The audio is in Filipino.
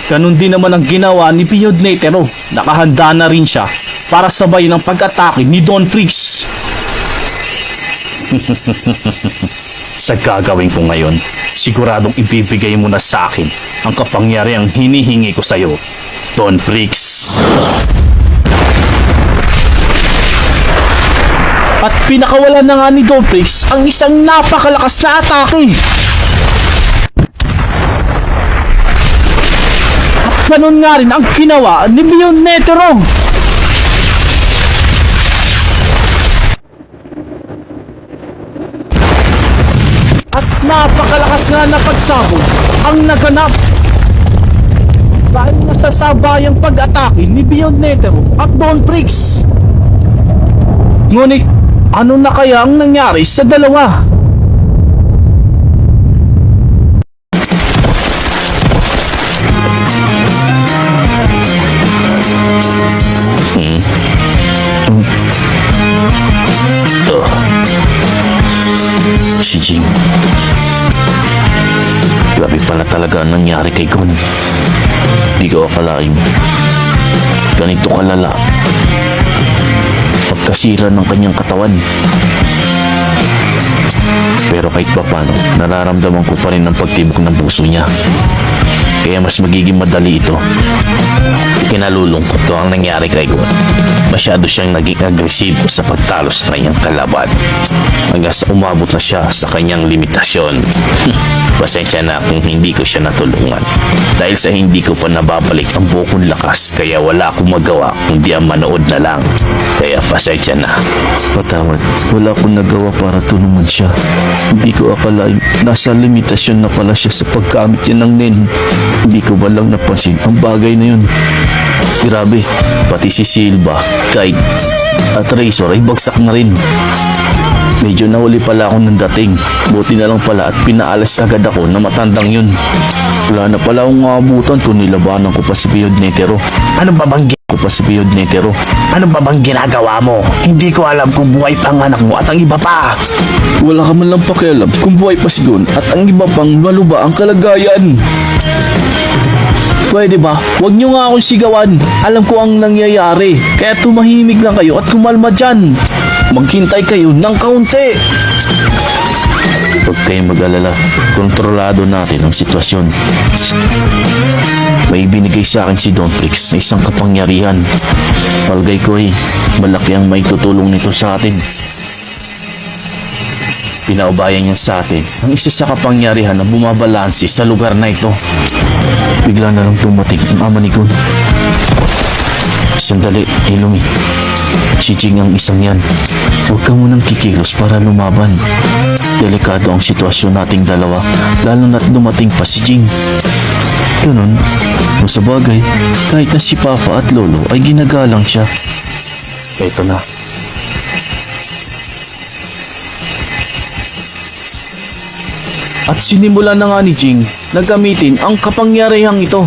Ganun din naman ang ginawa ni Piyod Netero. Nakahanda na rin siya para sabay ng pag-atake ni Don Freaks. Sa gagawin ko ngayon, siguradong ibibigay mo na sa akin ang kapangyarihang hinihingi ko sa iyo, Don Freaks. At pinakawalan na nga ni Don Freaks ang isang napakalakas na atake. Ganun nga rin ang ginawa ni Piyod Netero. At napakalakas nga na pagsabog ang naganap. Dahil nasasabayang pag-atake ni Piyod Netero at Don Freaks. Ngunit ano na kaya ang nangyari sa dalawa? Si Jing. Grabe pala talaga ang nangyari kay Gon. Di ko akalain ganito kalala pagkasira ng kanyang katawan. Pero kahit papano, nararamdaman ko pa rin ang pagtibok ng puso niya. Kaya mas magiging madali ito. Kinalulungkot ko ang nangyari kay Gon. Masyado siyang naging agresibo sa pagtalo sa kanyang kalaban. Hanggang sa umabot na siya sa kanyang limitasyon. Pasensya na kung hindi ko siya natulungan. Dahil sa hindi ko pa nababalik ang bukong lakas, kaya wala akong magawa kundi ang manood na lang. Kaya pasensya na. Patawad, wala akong nagawa para tulungan siya. Hindi ko akalain nasa limitasyon na pala siya sa paggamit niya ng nen. Hindi ko ba lang napansin ang bagay na yun. Grabe, pati si Silva, Kite at Razor ay bagsak na rin. Medyo nahuli pala ako ng dating. Buti na lang pala at pinaalas agad ako na matandang yun. Wala na pala akong maabutan kung nilabanan ko pa si Piyod Netero. Ano ba bang Ano ba bang ginagawa mo? Hindi ko alam kung buhay pa ang anak mo at ang iba pa. Wala ka man lang pakialam kung buhay pa si Gon at ang iba pang maluba ang kalagayan. Pwede ba? Huwag niyo nga akong sigawan. Alam ko ang nangyayari. Kaya tumahimik lang kayo at kumalma dyan. Maghintay kayo ng kaunti. Huwag kayong mag-alala. Kontrolado natin ang sitwasyon. May binigay sa akin si Don Freaks na isang kapangyarihan. Palagay ko malaki ang may tutulong nito sa atin. Pinaubayan niya sa atin ang isa sa kapangyarihan na bumabalansi sa lugar na ito. Bigla na lang tumating ang ama ni Gon. Sandali, Ilumi. Si Jing ang isang yan. Huwag ka munang kikilos para lumaban. Delikado ang sitwasyon nating dalawa, lalo na't dumating pa si Jing. Ganun, kung sa bagay, kahit na si Papa at Lolo ay ginagalang siya. Eto na. At sinimulan na nga ni Jing na gamitin ang kapangyarihang ito.